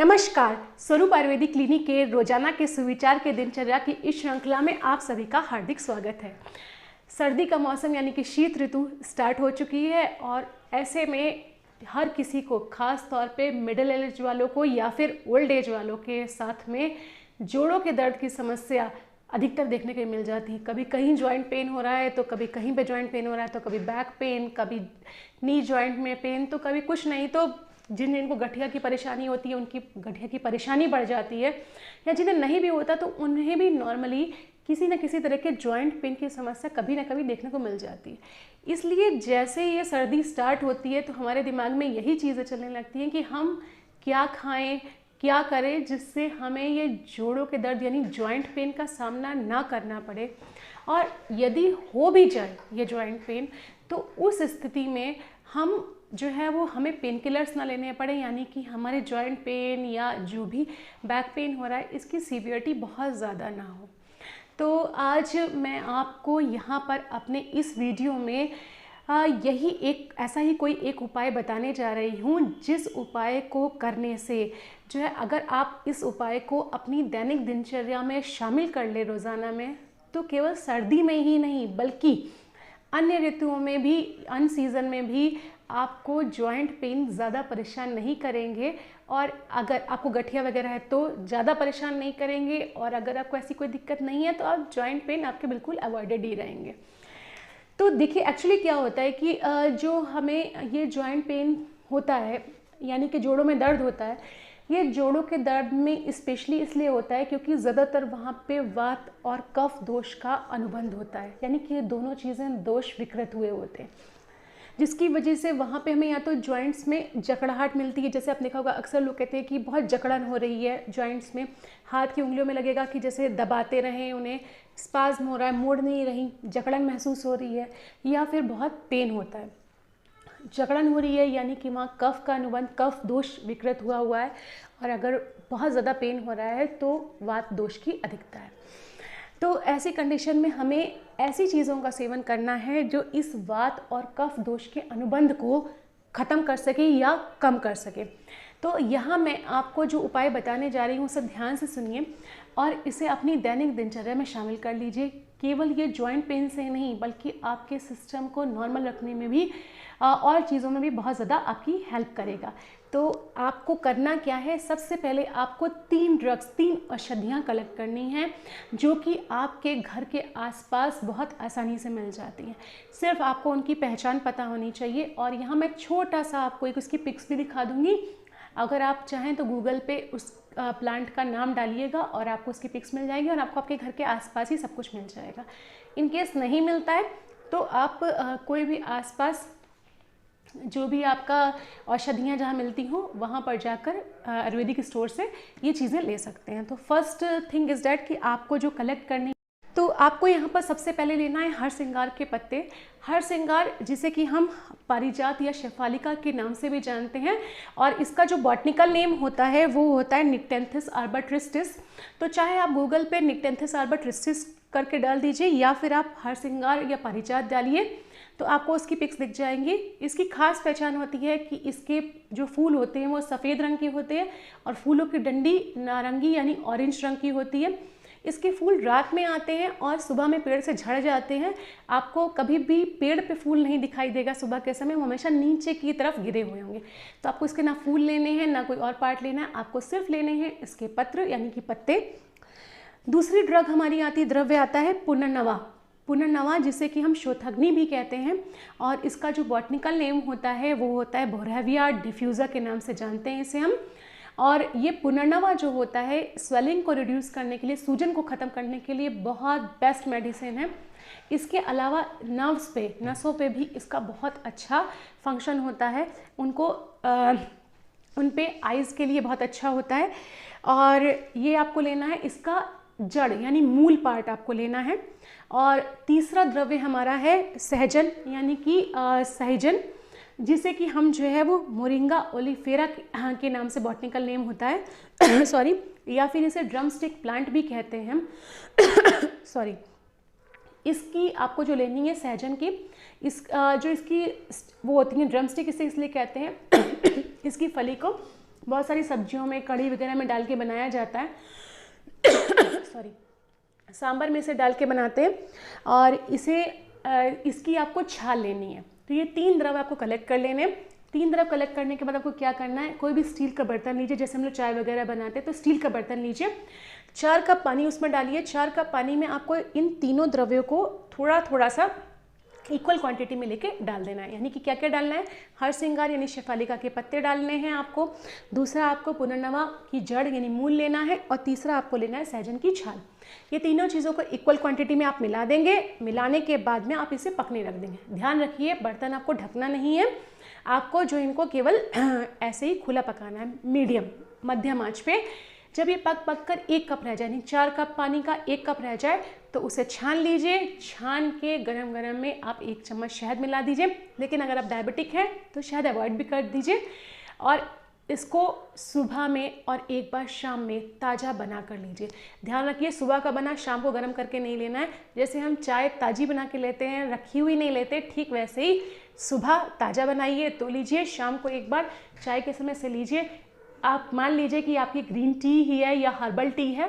नमस्कार। स्वरूप आयुर्वेदिक क्लिनिक के रोजाना के सुविचार के दिनचर्या की इस श्रृंखला में आप सभी का हार्दिक स्वागत है। सर्दी का मौसम यानी कि शीत ऋतु स्टार्ट हो चुकी है और ऐसे में हर किसी को, खास तौर पे मिडिल एज वालों को या फिर ओल्ड एज वालों के साथ में जोड़ों के दर्द की समस्या अधिकतर देखने को मिल जाती है। कभी कहीं जॉइंट पेन हो रहा है तो कभी कहीं पे जॉइंट पेन हो रहा है, तो कभी बैक पेन, कभी नी जॉइंट में पेन, तो कभी कुछ नहीं तो जिनको गठिया की परेशानी होती है उनकी गठिया की परेशानी बढ़ जाती है, या जिन्हें नहीं भी होता तो उन्हें भी नॉर्मली किसी न किसी तरह के जॉइंट पेन की समस्या कभी ना कभी देखने को मिल जाती है। इसलिए जैसे ये सर्दी स्टार्ट होती है तो हमारे दिमाग में यही चीज़ें चलने लगती हैं कि हम क्या खाएं, क्या करें जिससे हमें ये जोड़ों के दर्द यानी जॉइंट पेन का सामना ना करना पड़े। और यदि हो भी जाए ये जॉइंट पेन तो उस स्थिति में हम जो है वो हमें पेन किलर्स ना लेने पड़े, यानी कि हमारे जॉइंट पेन या जो भी बैक पेन हो रहा है इसकी सीवियरिटी बहुत ज़्यादा ना हो। तो आज मैं आपको यहाँ पर अपने इस वीडियो में यही ऐसा ही कोई एक उपाय बताने जा रही हूँ, जिस उपाय को करने से जो है अगर आप इस उपाय को अपनी दैनिक दिनचर्या में शामिल कर ले रोज़ाना में, तो केवल सर्दी में ही नहीं बल्कि अन्य ऋतुओं में भी, अन सीज़न में भी आपको जॉइंट पेन ज़्यादा परेशान नहीं करेंगे। और अगर आपको गठिया वगैरह है तो ज़्यादा परेशान नहीं करेंगे, और अगर आपको ऐसी कोई दिक्कत नहीं है तो आप जॉइंट पेन आपके बिल्कुल अवॉइडेड ही रहेंगे। तो देखिए एक्चुअली क्या होता है कि जो हमें ये जॉइंट पेन होता है यानी कि जोड़ों में दर्द होता है, ये जोड़ों के दर्द में स्पेशली इसलिए होता है क्योंकि ज़्यादातर वहाँ पे वात और कफ दोष का अनुबंध होता है, यानी कि ये दोनों चीज़ें दोष विकृत हुए होते हैं, जिसकी वजह से वहाँ पे हमें या तो जॉइंट्स में जकड़ाहट मिलती है। जैसे आपने देखा होगा अक्सर लोग कहते हैं कि बहुत जकड़न हो रही है जॉइंट्स में, हाथ की उंगलियों में लगेगा कि जैसे दबाते रहें, उन्हें स्पाज्म हो रहा है, मोड़ नहीं रही, जकड़न महसूस हो रही है, या फिर बहुत पेन होता है। जकड़न हो रही है यानी कि वहाँ कफ का अनुबंध, कफ दोष विकृत हुआ है, और अगर बहुत ज़्यादा पेन हो रहा है तो वात दोष की अधिकता है। तो ऐसी कंडीशन में हमें ऐसी चीज़ों का सेवन करना है जो इस वात और कफ दोष के अनुबंध को ख़त्म कर सके या कम कर सके। तो यहाँ मैं आपको जो उपाय बताने जा रही हूँ उसे ध्यान से सुनिए और इसे अपनी दैनिक दिनचर्या में शामिल कर लीजिए। केवल ये जॉइंट पेन से नहीं बल्कि आपके सिस्टम को नॉर्मल रखने में भी और चीज़ों में भी बहुत ज़्यादा आपकी हेल्प करेगा। तो आपको करना क्या है, सबसे पहले आपको 3 औषधियाँ कलेक्ट करनी हैं जो कि आपके घर के आसपास बहुत आसानी से मिल जाती हैं। सिर्फ आपको उनकी पहचान पता होनी चाहिए, और यहाँ मैं छोटा सा आपको एक उसकी पिक्स भी दिखा दूँगी। अगर आप चाहें तो गूगल पे उस प्लांट का नाम डालिएगा और आपको उसकी पिक्स मिल जाएगी, और आपको आपके घर के आसपास ही सब कुछ मिल जाएगा। इन केस नहीं मिलता है तो आप कोई भी आसपास जो भी आपका औषधियाँ जहाँ मिलती हों वहाँ पर जाकर आयुर्वेदिक स्टोर से ये चीज़ें ले सकते हैं। तो फर्स्ट थिंग इज़ डैट कि आपको जो कलेक्ट करनी, तो आपको यहाँ पर सबसे पहले लेना है हरसिंगार के पत्ते। हरसिंगार जिसे कि हम पारिजात या शेफालिका के नाम से भी जानते हैं, और इसका जो बॉटनिकल नेम होता है वो होता है निक्टेंथिस आर्बर ट्रिस्टिस। तो चाहे आप गूगल पे निक्टेंथिस आर्बर ट्रिस्टिस करके डाल दीजिए या फिर आप हरसिंगार या पारिजात डालिए तो आपको उसकी पिक्स दिख जाएंगी। इसकी खास पहचान होती है कि इसके जो फूल होते हैं वो सफ़ेद रंग के होते हैं और फूलों की डंडी नारंगी यानी ऑरेंज रंग की होती है। इसके फूल रात में आते हैं और सुबह में पेड़ से झड़ जाते हैं। आपको कभी भी पेड़ पे फूल नहीं दिखाई देगा सुबह के समय, वो हमेशा नीचे की तरफ गिरे हुए होंगे। तो आपको इसके ना फूल लेने हैं ना कोई और पार्ट लेना है, आपको सिर्फ लेने हैं इसके पत्र यानी कि पत्ते। दूसरी ड्रग हमारी आती है, द्रव्य आता है पुनर्नवा जिसे कि हम शोथग्नि भी कहते हैं, और इसका जो बॉटनिकल नेम होता है वो होता है बोरहविया डिफ्यूज़ा के नाम से जानते हैं इसे हम। और ये पुनर्नवा जो होता है स्वेलिंग को रिड्यूस करने के लिए, सूजन को ख़त्म करने के लिए बहुत बेस्ट मेडिसिन है। इसके अलावा नर्व्स पे, नसों पे भी इसका बहुत अच्छा फंक्शन होता है, उनको उन पे आइज़ के लिए बहुत अच्छा होता है। और ये आपको लेना है इसका जड़ यानी मूल पार्ट आपको लेना है। और तीसरा द्रव्य हमारा है सहजन यानी कि सहजन, जिसे कि हम जो है वो मोरिंगा ओलिफेरा के नाम से बॉटनिकल नेम होता है सॉरी, या फिर इसे ड्रमस्टिक प्लांट भी कहते हैं हम सॉरी। इसकी आपको जो लेनी है सहजन की, जो इसकी वो होती है ड्रमस्टिक, इसे इसलिए कहते हैं इसकी फली को बहुत सारी सब्जियों में, कढ़ी वगैरह में डाल के बनाया जाता है सॉरी, सांभर में इसे डाल के बनाते हैं। और इसकी आपको छाल लेनी है। तो ये 3 द्रव आपको कलेक्ट कर लेने। 3 द्रव कलेक्ट करने के बाद आपको क्या करना है, कोई भी स्टील का बर्तन लीजिए, जैसे हम लोग चाय वगैरह बनाते हैं तो स्टील का बर्तन लीजिए, 4 कप पानी उसमें डालिए। 4 कप पानी में आपको इन तीनों द्रव्यों को थोड़ा थोड़ा सा इक्वल क्वांटिटी में लेके डाल देना है। यानी कि क्या क्या डालना है, हरसिंगार यानी शेफालिका के पत्ते डालने हैं आपको, दूसरा आपको पुनर्नवा की जड़ यानी मूल लेना है, और तीसरा आपको लेना है सहजन की छाल। ये तीनों चीज़ों को इक्वल क्वांटिटी में आप मिला देंगे। मिलाने के बाद में आप इसे पकने रख देंगे। ध्यान रखिए बर्तन आपको ढकना नहीं है, आपको जो इनको केवल ऐसे ही खुला पकाना है, मीडियम मध्यम आंच पे। जब ये पक कर 1 कप रह जाए, यानी 4 कप पानी का 1 कप रह जाए, तो उसे छान लीजिए। छान के गरम गरम में आप 1 चम्मच शहद मिला दीजिए। लेकिन अगर आप डायबिटिक हैं तो शहद अवॉइड भी कर दीजिए। और इसको सुबह में और एक बार शाम में ताज़ा बना कर लीजिए। ध्यान रखिए सुबह का बना शाम को गर्म करके नहीं लेना है। जैसे हम चाय ताज़ी बना के लेते हैं, रखी हुई नहीं लेते, ठीक वैसे ही सुबह ताज़ा बनाइए तो लीजिए, शाम को एक बार चाय के समय से लीजिए। आप मान लीजिए कि आपकी ग्रीन टी ही है या हर्बल टी है,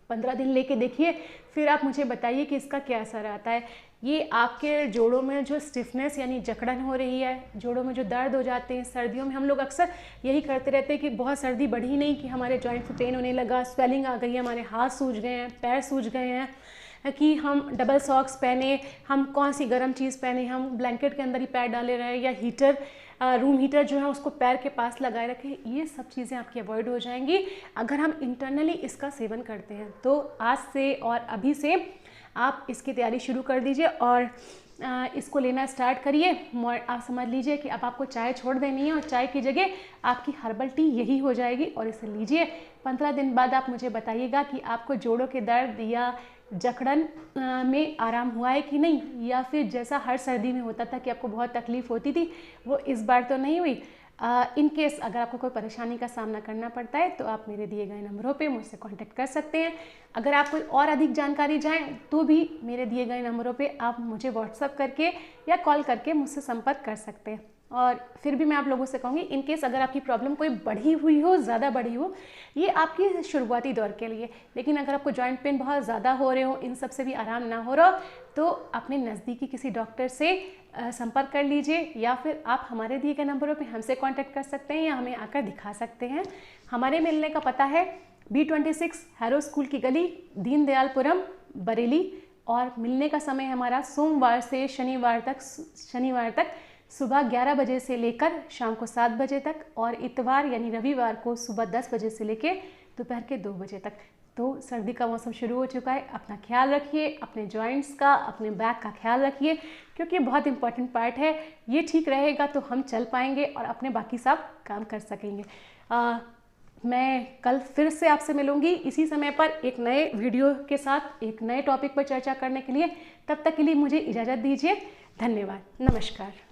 15 दिन लेके देखिए, फिर आप मुझे बताइए कि इसका क्या असर आता है। ये आपके जोड़ों में जो स्टिफनेस यानी जकड़न हो रही है, जोड़ों में जो दर्द हो जाते हैं, सर्दियों में हम लोग अक्सर यही करते रहते हैं कि बहुत सर्दी बढ़ी नहीं कि हमारे जॉइंट में पेन होने लगा, स्वेलिंग आ गई है, हमारे हाथ सूज गए हैं, पैर सूज गए हैं, कि हम डबल सॉक्स पहने, हम कौन सी गर्म चीज़ पहने, हम ब्लैंकेट के अंदर ही पैर डाले रहे, या हीटर रूम हीटर जो है उसको पैर के पास लगाए रखें। ये सब चीज़ें आपकी अवॉइड हो जाएंगी अगर हम इंटरनली इसका सेवन करते हैं। तो आज से और अभी से आप इसकी तैयारी शुरू कर दीजिए और इसको लेना स्टार्ट करिए। आप समझ लीजिए कि अब आपको चाय छोड़ देनी है और चाय की जगह आपकी हर्बल टी यही हो जाएगी, और इसे लीजिए। 15 दिन बाद आप मुझे बताइएगा कि आपको जोड़ों के दर्द या जकड़न में आराम हुआ है कि नहीं, या फिर जैसा हर सर्दी में होता था कि आपको बहुत तकलीफ़ होती थी, वो इस बार तो नहीं हुई। इन केस अगर आपको कोई परेशानी का सामना करना पड़ता है तो आप मेरे दिए गए नंबरों पे मुझसे कांटेक्ट कर सकते हैं। अगर आप कोई और अधिक जानकारी चाहें तो भी मेरे दिए गए नंबरों पे आप मुझे व्हाट्सअप करके या कॉल करके मुझसे संपर्क कर सकते हैं। और फिर भी मैं आप लोगों से कहूँगी, इन केस अगर आपकी प्रॉब्लम कोई बढ़ी हुई हो, ज़्यादा बढ़ी हो, ये आपकी शुरुआती दौर के लिए, लेकिन अगर आपको जॉइंट पेन बहुत ज़्यादा हो रहे हो, इन सब से भी आराम ना हो रहा हो, तो अपने नज़दीकी किसी डॉक्टर से संपर्क कर लीजिए, या फिर आप हमारे दिए गए नंबरों पे हमसे कांटेक्ट कर सकते हैं या हमें आकर दिखा सकते हैं। हमारे मिलने का पता है B26 हैरो स्कूल की गली, दीनदयालपुरम, बरेली, और मिलने का समय हमारा सोमवार से शनिवार तक सुबह 11 बजे से लेकर शाम को 7 बजे तक, और इतवार यानी रविवार को सुबह 10 बजे से लेकर दोपहर के 2 बजे तक। तो सर्दी का मौसम शुरू हो चुका है, अपना ख्याल रखिए, अपने जॉइंट्स का, अपने बैक का ख्याल रखिए, क्योंकि ये बहुत इंपॉर्टेंट पार्ट है। ये ठीक रहेगा तो हम चल पाएंगे और अपने बाकी सब काम कर सकेंगे। मैं कल फिर से आपसे मिलूंगी इसी समय पर एक नए वीडियो के साथ, एक नए टॉपिक पर चर्चा करने के लिए। तब तक के लिए मुझे इजाज़त दीजिए। धन्यवाद, नमस्कार।